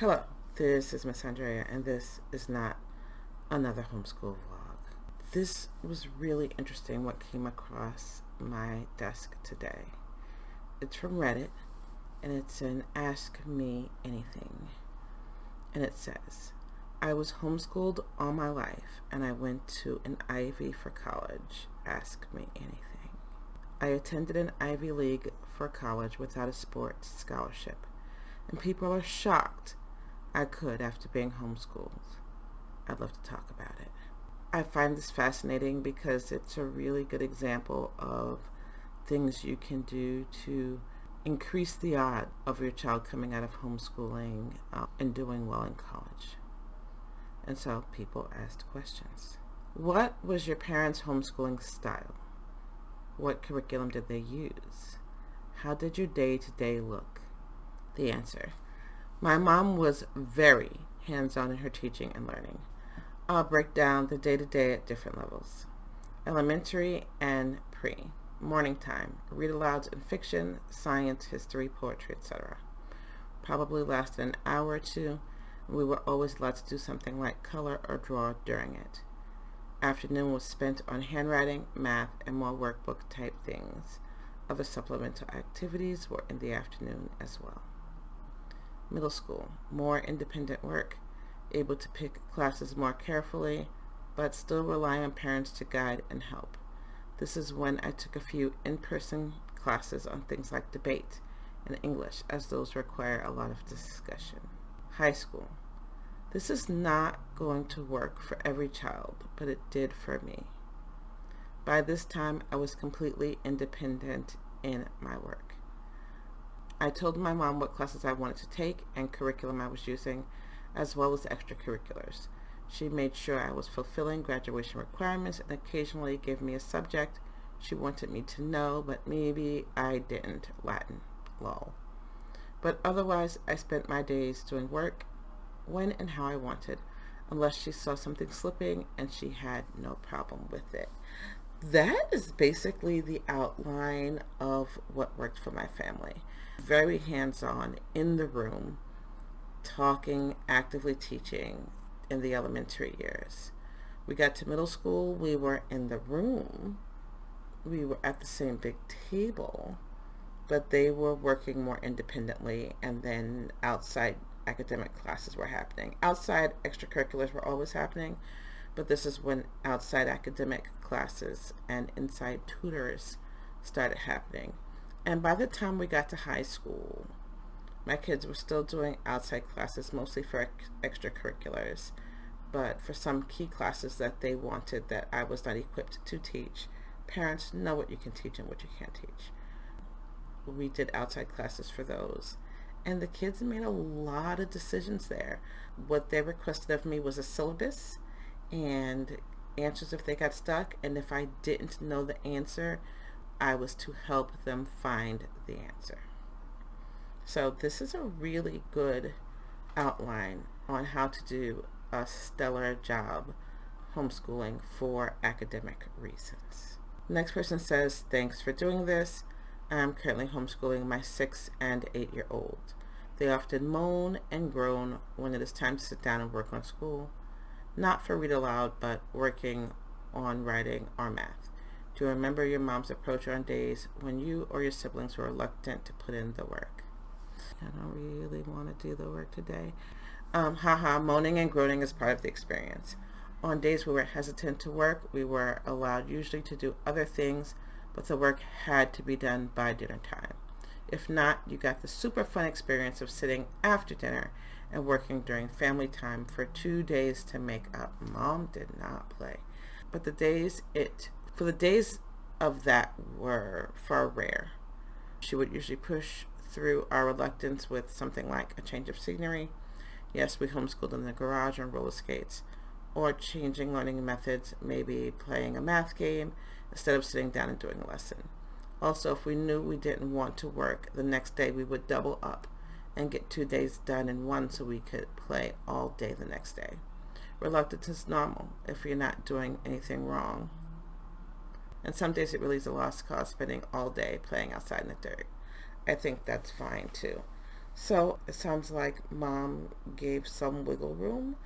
Hello, this is Miss Andrea, and this is not another homeschool vlog. This was really interesting what came across my desk today. It's from Reddit, and it's an Ask Me Anything. And it says, I was homeschooled all my life, and I went to an Ivy for college. Ask me anything. I attended an Ivy League for college without a sports scholarship, and people are shocked I could after being homeschooled. I'd love to talk about it. I find this fascinating because it's a really good example of things you can do to increase the odds of your child coming out of homeschooling and doing well in college. And so people asked questions. What was your parents' homeschooling style? What curriculum did they use? How did your day-to-day look? The answer. My mom was very hands-on in her teaching and learning. I'll break down the day-to-day at different levels. Elementary and pre. Morning time. Read alouds in fiction, science, history, poetry, etc. Probably lasted an hour or two, and we were always allowed to do something like color or draw during it. Afternoon was spent on handwriting, math, and more workbook type things. Other supplemental activities were in the afternoon as well. Middle school, more independent work, able to pick classes more carefully, but still rely on parents to guide and help. This is when I took a few in-person classes on things like debate and English, as those require a lot of discussion. High school. This is not going to work for every child, but it did for me. By this time, I was completely independent in my work. I told my mom what classes I wanted to take and curriculum I was using, as well as extracurriculars. She made sure I was fulfilling graduation requirements and occasionally gave me a subject she wanted me to know, but maybe I didn't. Latin, lol. But otherwise, I spent my days doing work when and how I wanted, unless she saw something slipping, and she had no problem with it. That is basically the outline of what worked for my family. Very hands-on, in the room, talking, actively teaching in the elementary years. We got to middle school, we were in the room, we were at the same big table, but they were working more independently, and then outside academic classes were happening. Outside extracurriculars were always happening, but this is when outside academic classes and inside tutors started happening. And by the time we got to high school, my kids were still doing outside classes, mostly for extracurriculars, but for some key classes that they wanted that I was not equipped to teach. Parents know what you can teach and what you can't teach. We did outside classes for those. And the kids made a lot of decisions there. What they requested of me was a syllabus and answers if they got stuck. And if I didn't know the answer, I was to help them find the answer. So this is a really good outline on how to do a stellar job homeschooling for academic reasons. Next person says, thanks for doing this. I'm currently homeschooling my 6 and 8-year-old. They often moan and groan when it is time to sit down and work on school. Not for read aloud, but working on writing or math. Do you remember your mom's approach on days when you or your siblings were reluctant to put in the work? I don't really want to do the work today. Moaning and groaning is part of the experience. On days we were hesitant to work, we were allowed usually to do other things, but the work had to be done by dinner time. If not, you got the super fun experience of sitting after dinner and working during family time for 2 days to make up. Mom did not play. But the days of that were far rare. She would usually push through our reluctance with something like a change of scenery. Yes, we homeschooled in the garage on roller skates, or changing learning methods, maybe playing a math game instead of sitting down and doing a lesson. Also, if we knew we didn't want to work, the next day we would double up and get 2 days done in one so we could play all day the next day. Reluctance is normal if you're not doing anything wrong. And some days it really is a lost cause spending all day playing outside in the dirt. I think that's fine too. So it sounds like mom gave some wiggle room,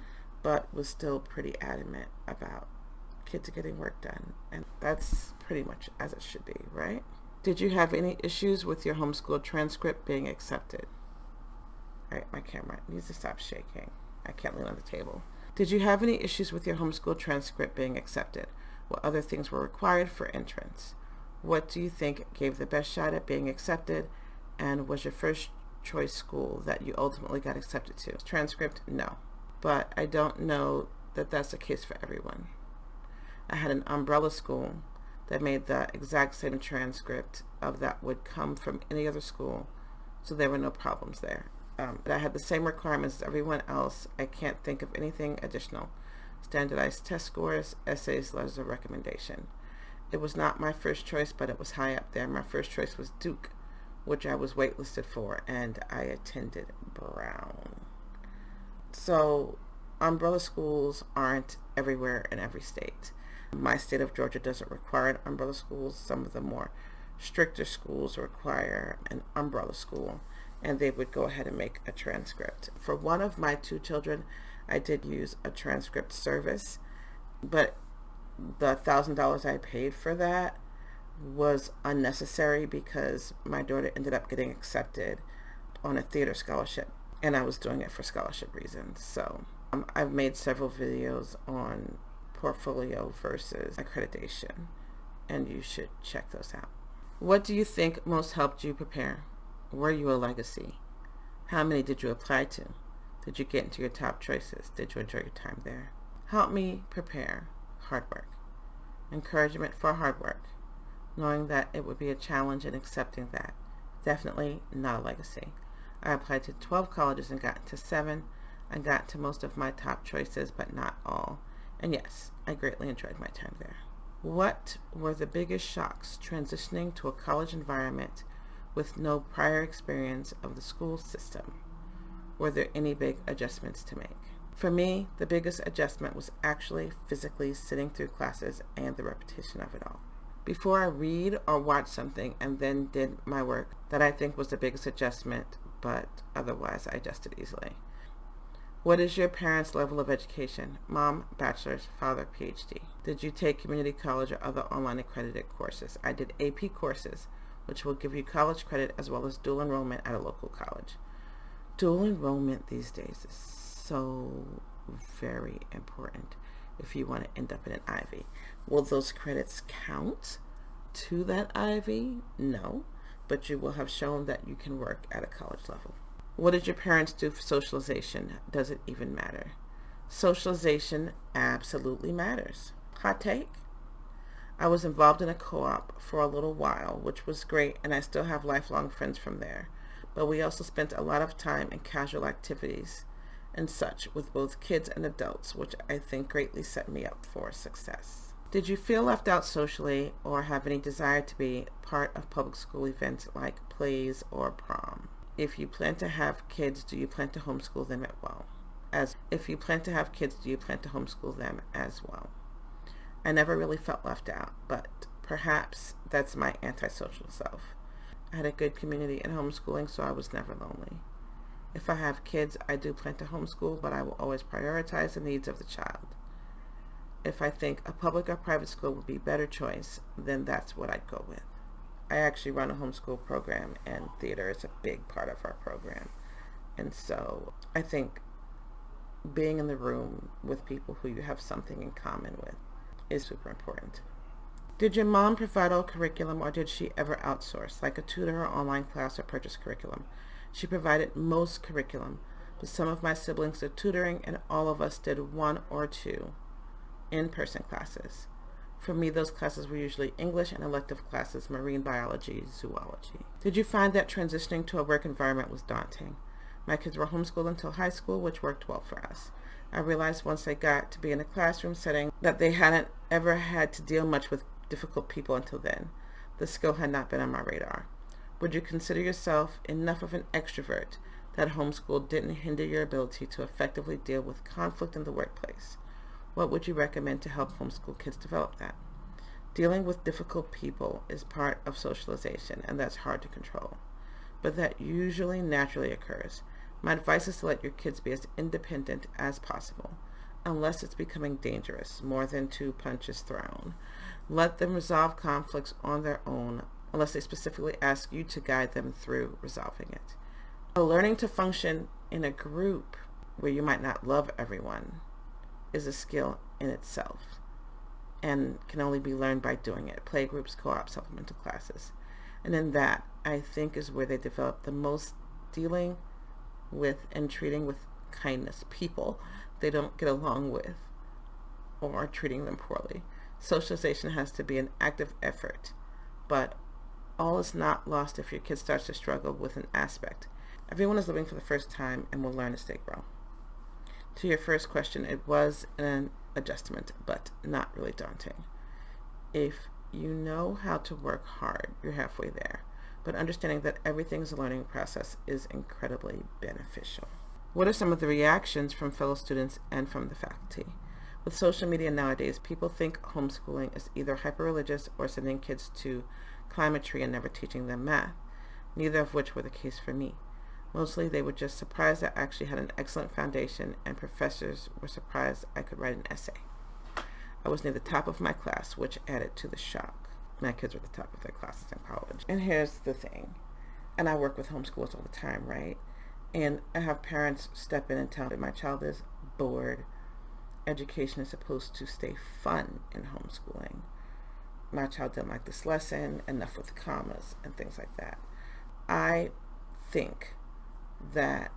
but was still pretty adamant about kids getting work done. And that's pretty much as it should be, right? Did you have any issues with your homeschool transcript being accepted? All right, my camera needs to stop shaking. I can't lean on the table. Did you have any issues with your homeschool transcript being accepted? What other things were required for entrance? What do you think gave the best shot at being accepted? And was your first choice school that you ultimately got accepted to? Transcript, no. But I don't know that that's the case for everyone. I had an umbrella school that made the exact same transcript of that would come from any other school, so there were no problems there. But I had the same requirements as everyone else. I can't think of anything additional. Standardized test scores, essays, letters of recommendation. It was not my first choice, but it was high up there. My first choice was Duke, which I was waitlisted for, and I attended Brown. So umbrella schools aren't everywhere in every state. My state of Georgia doesn't require umbrella schools. Some of the more stricter schools require an umbrella school, and they would go ahead and make a transcript. For one of my two children, I did use a transcript service, but the $1,000 I paid for that was unnecessary because my daughter ended up getting accepted on a theater scholarship, and I was doing it for scholarship reasons. So I've made several videos on portfolio versus accreditation, and you should check those out. What do you think most helped you prepare? Were you a legacy? How many did you apply to? Did you get into your top choices? Did you enjoy your time there? Help me prepare. Hard work. Encouragement for hard work. Knowing that it would be a challenge and accepting that. Definitely not a legacy. I applied to 12 colleges and got into 7. I got to most of my top choices, but not all. And yes, I greatly enjoyed my time there. What were the biggest shocks transitioning to a college environment with no prior experience of the school system? Were there any big adjustments to make? For me, the biggest adjustment was actually physically sitting through classes and the repetition of it all. Before I read or watch something and then did my work, that I think was the biggest adjustment, but otherwise I adjusted easily. What is your parents' level of education? Mom, bachelor's, father, PhD. Did you take community college or other online accredited courses? I did AP courses, which will give you college credit as well as dual enrollment at a local college. Dual enrollment these days is so very important if you want to end up in an Ivy. Will those credits count to that Ivy? No, but you will have shown that you can work at a college level. What did your parents do for socialization? Does it even matter? Socialization absolutely matters. Hot take? I was involved in a co-op for a little while, which was great, and I still have lifelong friends from there. But we also spent a lot of time in casual activities and such with both kids and adults, which I think greatly set me up for success. Did you feel left out socially or have any desire to be part of public school events like plays or prom? If you plan to have kids, do you plan to homeschool them as well? I never really felt left out, but perhaps that's my antisocial self. I had a good community in homeschooling, so I was never lonely. If I have kids, I do plan to homeschool, but I will always prioritize the needs of the child. If I think a public or private school would be a better choice, then that's what I'd go with. I actually run a homeschool program, and theater is a big part of our program. And so I think being in the room with people who you have something in common with is super important. Did your mom provide all curriculum, or did she ever outsource, like a tutor or online class or purchase curriculum? She provided most curriculum, but some of my siblings did tutoring, and all of us did 1 or 2 in-person classes. For me, those classes were usually English and elective classes, marine biology, zoology. Did you find that transitioning to a work environment was daunting? My kids were homeschooled until high school, which worked well for us. I realized once they got to be in a classroom setting that they hadn't ever had to deal much with difficult people until then. The skill had not been on my radar. Would you consider yourself enough of an extrovert that homeschool didn't hinder your ability to effectively deal with conflict in the workplace? What would you recommend to help homeschool kids develop that? Dealing with difficult people is part of socialization, and that's hard to control. but that usually naturally occurs. My advice is to let your kids be as independent as possible, unless it's becoming dangerous, more than two punches thrown. Let them resolve conflicts on their own, unless they specifically ask you to guide them through resolving it. Learning to function in a group where you might not love everyone is a skill in itself and can only be learned by doing it. Playgroups, co-op, supplemental classes. And in that, I think, is where they develop the most dealing with and treating with kindness people they don't get along with or are treating them poorly. Socialization has to be an active effort, but all is not lost if your kid starts to struggle with an aspect. Everyone is living for the first time and will learn as they grow. To your first question, it was an adjustment, but not really daunting. If you know how to work hard, you're halfway there, but understanding that everything is a learning process is incredibly beneficial. What are some of the reactions from fellow students and from the faculty? With social media nowadays, people think homeschooling is either hyper-religious or sending kids to climb a tree and never teaching them math, neither of which were the case for me. Mostly they were just surprised I actually had an excellent foundation, and professors were surprised I could write an essay. I was near the top of my class, which added to the shock. My kids were at the top of their classes in college. And here's the thing, and I work with homeschoolers all the time, right? And I have parents step in and tell me my child is bored. Education is supposed to stay fun in homeschooling. My child didn't like this lesson, enough with the commas and things like that. I think that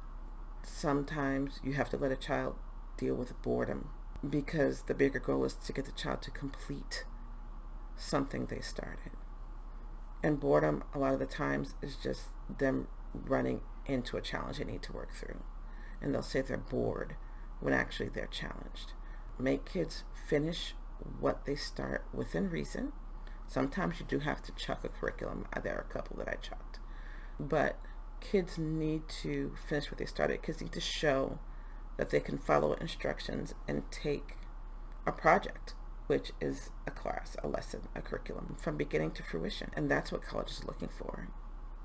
sometimes you have to let a child deal with boredom, because the bigger goal is to get the child to complete something they started. And boredom, a lot of the times, is just them running into a challenge they need to work through. And they'll say they're bored when actually they're challenged. Make kids finish what they start within reason. Sometimes you do have to chuck a curriculum. There are a couple that I chucked. But kids need to finish what they started. Kids need to show that they can follow instructions and take a project, which is a class, a lesson, a curriculum, from beginning to fruition. And that's what college is looking for.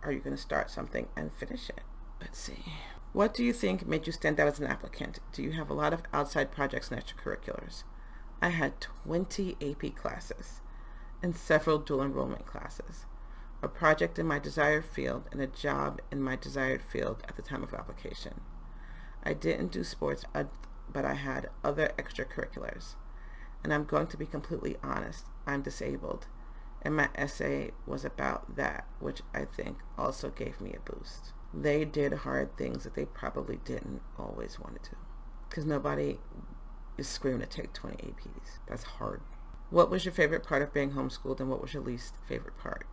Are you going to start something and finish it? Let's see. What do you think made you stand out as an applicant? Do you have a lot of outside projects and extracurriculars? I had 20 AP classes and several dual enrollment classes, a project in my desired field, and a job in my desired field at the time of application. I didn't do sports, but I had other extracurriculars. And I'm going to be completely honest, I'm disabled. And my essay was about that, which I think also gave me a boost. They did hard things that they probably didn't always want to do, because nobody is screaming to take 20 APs. That's hard. What was your favorite part of being homeschooled, and what was your least favorite part?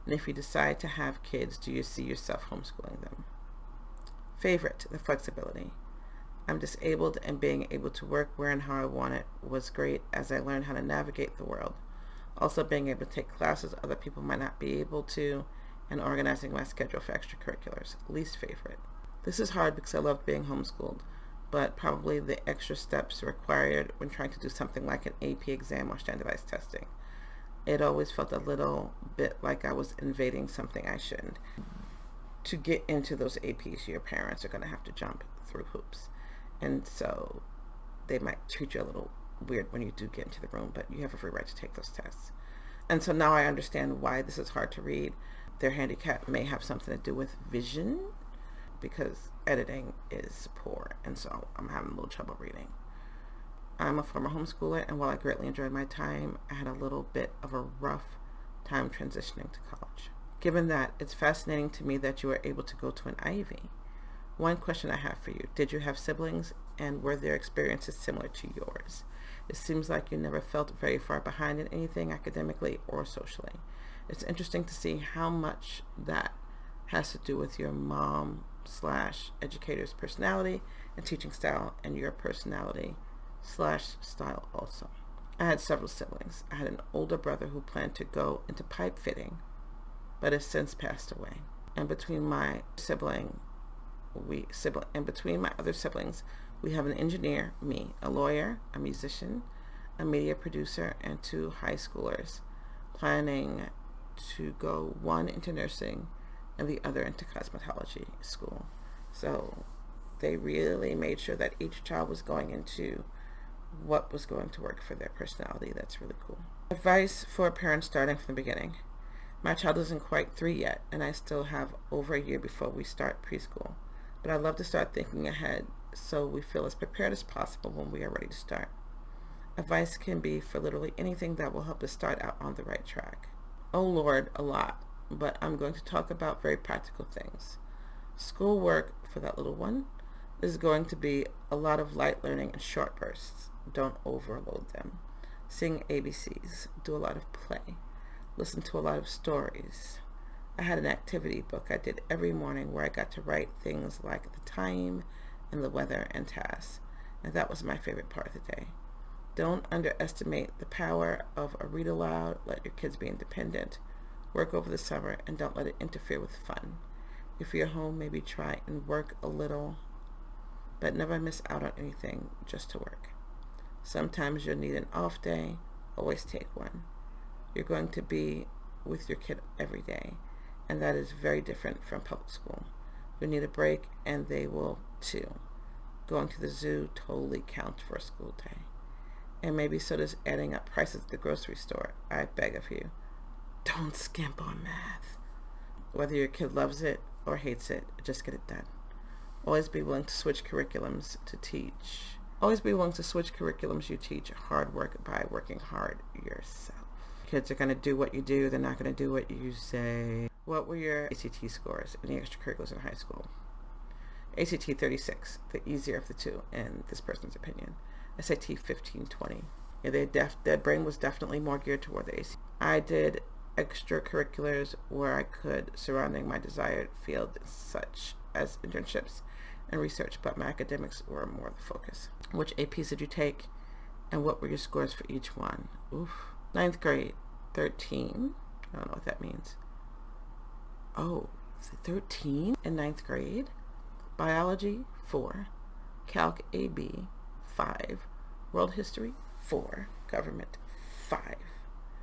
And if you decide to have kids, do you see yourself homeschooling them? Favorite, the flexibility. I'm disabled, and being able to work where and how I want it was great as I learned how to navigate the world. Also being able to take classes other people might not be able to, and organizing my schedule for extracurriculars. Least favorite. This is hard because I love being homeschooled, but probably the extra steps required when trying to do something like an AP exam or standardized testing. It always felt a little bit like I was invading something I shouldn't. To get into those APs, your parents are going to have to jump through hoops. And so they might treat you a little weird when you do get into the room, but you have a free right to take those tests. And so now I understand why this is hard to read. Their handicap may have something to do with vision, because editing is poor, and so I'm having a little trouble reading. I'm a former homeschooler, and while I greatly enjoyed my time, I had a little bit of a rough time transitioning to college. Given that, it's fascinating to me that you were able to go to an Ivy. One question I have for you: did you have siblings, and were their experiences similar to yours? It seems like you never felt very far behind in anything academically or socially. It's interesting to see how much that has to do with your mom/educator's personality and teaching style, and your personality/style also. I had several siblings. I had an older brother who planned to go into pipe fitting, but has since passed away. And between my other siblings, we have an engineer, me, a lawyer, a musician, a media producer, and 2 high schoolers, planning to go, one into nursing, and the other into cosmetology school. So they really made sure that each child was going into what was going to work for their personality. That's really cool. Advice for parents starting from the beginning. My child isn't quite 3 yet, and I still have over a year before we start preschool. But I'd love to start thinking ahead so we feel as prepared as possible when we are ready to start. Advice can be for literally anything that will help us start out on the right track. Oh Lord, a lot, but I'm going to talk about very practical things. Schoolwork for that little one is going to be a lot of light learning and short bursts. Don't overload them. Sing ABCs, do a lot of play, listen to a lot of stories. I had an activity book I did every morning where I got to write things like the time and the weather and tasks, and that was my favorite part of the day. Don't underestimate the power of a read aloud. Let your kids be independent. Work over the summer and don't let it interfere with fun. If you're home, maybe try and work a little, but never miss out on anything just to work. Sometimes you'll need an off day. Always take one. You're going to be with your kid every day, and that is very different from public school. We need a break, and they will too. Going to the zoo totally counts for a school day. And maybe so does adding up prices at the grocery store. I beg of you, don't skimp on math. Whether your kid loves it or hates it, just get it done. Always be willing to switch curriculums to teach. Always be willing to switch curriculums you teach. Hard work by working hard yourself. Kids are going to do what you do. They're not going to do what you say. What were your ACT scores in the extracurriculars in high school? ACT 36, the easier of the two, in this person's opinion. SAT 15-20. Yeah, their brain was definitely more geared toward the ACT. I did extracurriculars where I could, surrounding my desired field, such as internships and research, but my academics were more the focus. Which APs did you take, and what were your scores for each one? Oof. 9th grade, 13. I don't know what that means. Oh, 13 in 9th grade? Biology, 4. Calc AB, 5. World history, 4. Government, 5.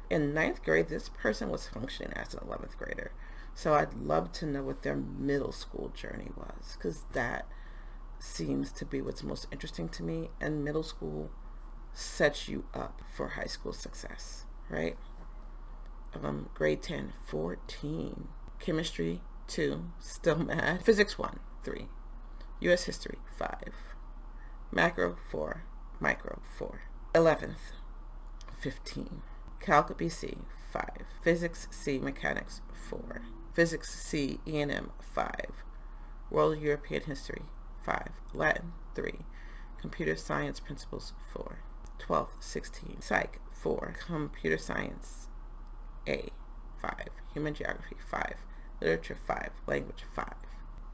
In 9th grade, this person was functioning as an 11th grader. So I'd love to know what their middle school journey was, because that seems to be what's most interesting to me. And middle school sets you up for high school success, right? Grade 10, 14. Chemistry, 2. Still mad. Physics, 1, 3. U.S. history, 5. Macro, 4. Micro, 4. 11th, 15. Calc BC, 5. Physics C, Mechanics, 4. Physics C, E&M, 5. World European History, 5. Latin, 3. Computer Science Principles, 4. 12th, 16. Psych, 4. Computer Science A, 5. Human Geography, 5. Literature, 5. Language, 5.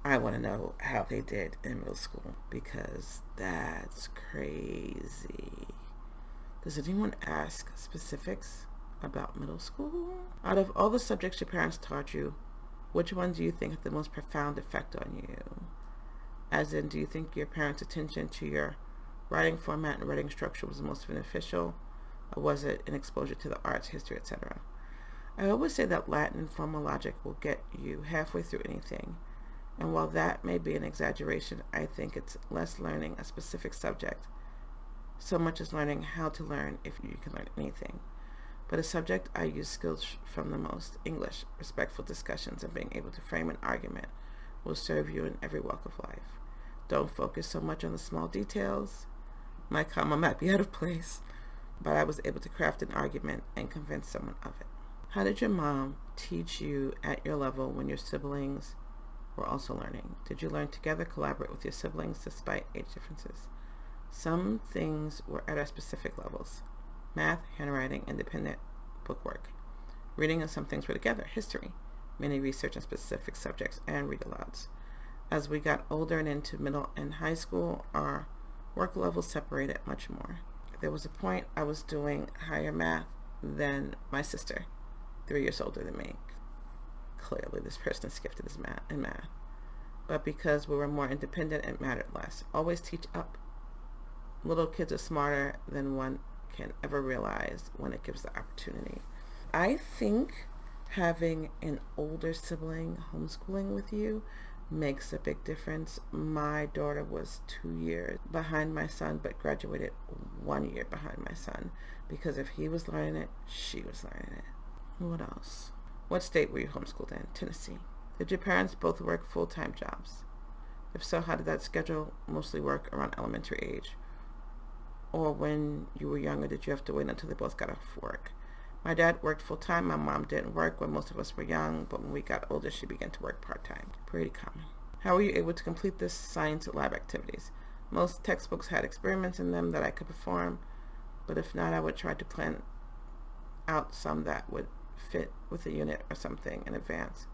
I want to know how they did in middle school, because that's crazy. Does anyone ask specifics about middle school? Out of all the subjects your parents taught you, which one do you think had the most profound effect on you? As in, do you think your parents' attention to your writing format and writing structure was the most beneficial, or was it an exposure to the arts, history, etc.? I always say that Latin and formal logic will get you halfway through anything. And while that may be an exaggeration, I think it's less learning a specific subject, so much as learning how to learn if you can learn anything. But a subject I use skills from the most, English, respectful discussions, and being able to frame an argument, will serve you in every walk of life. Don't focus so much on the small details. My comma might be out of place, but I was able to craft an argument and convince someone of it. How did your mom teach you at your level when your siblings were also learning? Did you learn together, collaborate with your siblings despite age differences? Some things were at our specific levels. Math, handwriting, independent bookwork. Reading, and some things were together. History, many research on specific subjects, and read-alouds. As we got older and into middle and high school, our work levels separated much more. There was a point I was doing higher math than my sister, 3 years older than me. Clearly, this person is gifted in math. But because we were more independent, it mattered less. Always teach up. Little kids are smarter than one can ever realize when it gives the opportunity. I think Having an older sibling homeschooling with you makes a big difference. My daughter was 2 years behind my son, but graduated 1 year behind my son, because if he was learning it, she was learning it. What else? What state were you homeschooled in? Tennessee. Did your parents both work full-time jobs? If so, how did that schedule mostly work around elementary age? Or when you were younger, did you have to wait until they both got off work? My dad worked full-time. My mom didn't work when most of us were young, but when we got older, she began to work part-time. Pretty common. How were you able to complete this science lab activities? Most textbooks had experiments in them that I could perform, but if not, I would try to plan out some that would fit with a unit or something in advance,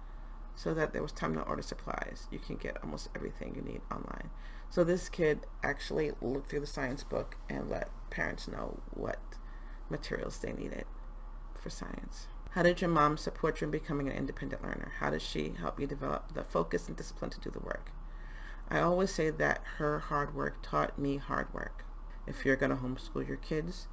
so that there was time to order supplies. You can get almost everything you need online. So this kid actually looked through the science book and let parents know what materials they needed for science. How did your mom support you in becoming an independent learner? How did she help you develop the focus and discipline to do the work? I always say that her hard work taught me hard work. If you're going to homeschool your kids,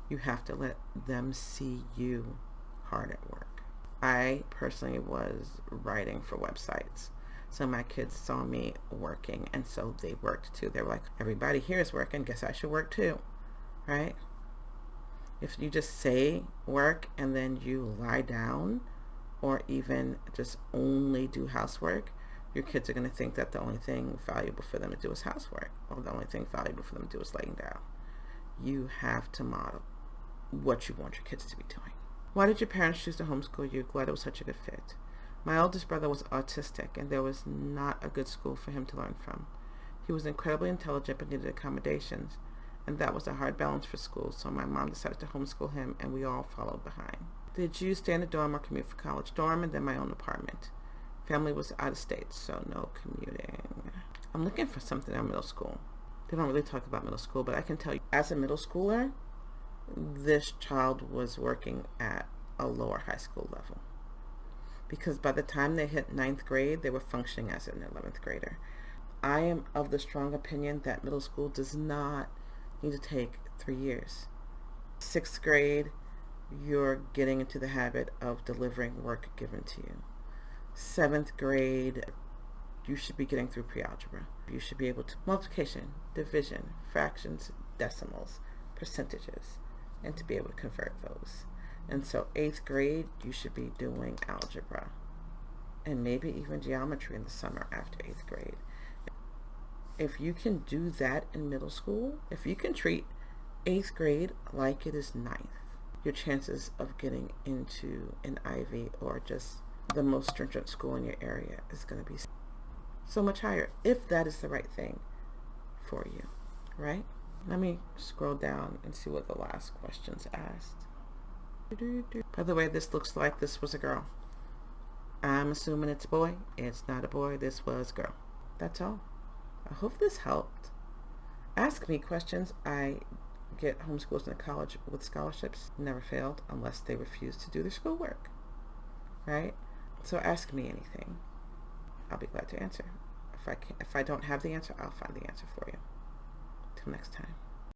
you have to let them see you hard at work. I personally was writing for websites, so my kids saw me working, and so they worked too. They were like, everybody here is working, guess I should work too, right? If you just say work and then you lie down, or even just only do housework, your kids are going to think that the only thing valuable for them to do is housework, or the only thing valuable for them to do is laying down. You have to model what you want your kids to be doing. Why did your parents choose to homeschool you? Glad it was such a good fit. My oldest brother was autistic, and there was not a good school for him to learn from. He was incredibly intelligent but needed accommodations, and that was a hard balance for school, so my mom decided to homeschool him, and we all followed behind. Did you stay in a dorm or commute for college? Dorm, and then my own apartment. Family was out of state, so no commuting. I'm looking for something in middle school. They don't really talk about middle school, but I can tell you, as a middle schooler, this child was working at a lower high school level, because by the time they hit 9th grade, they were functioning as an 11th grader. I am of the strong opinion that middle school does not need to take 3 years. 6th grade, you're getting into the habit of delivering work given to you. 7th grade, you should be getting through pre-algebra. You should be able to multiplication, division, fractions, decimals, percentages, and to be able to convert those. And so 8th grade, you should be doing algebra and maybe even geometry in the summer after 8th grade. If you can do that in middle school, if you can treat 8th grade like it is 9th, your chances of getting into an Ivy or just the most stringent school in your area is going to be so much higher, if that is the right thing for you, right? Let me scroll down and see what the last questions asked. By the way, this looks like this was a girl. I'm assuming it's a boy. It's not a boy. This was a girl. That's all. I hope this helped. Ask me questions. I get homeschooled in a college with scholarships. Never failed unless they refused to do their schoolwork, right? So ask me anything. I'll be glad to answer. If I don't have the answer, I'll find the answer for you. Till next time.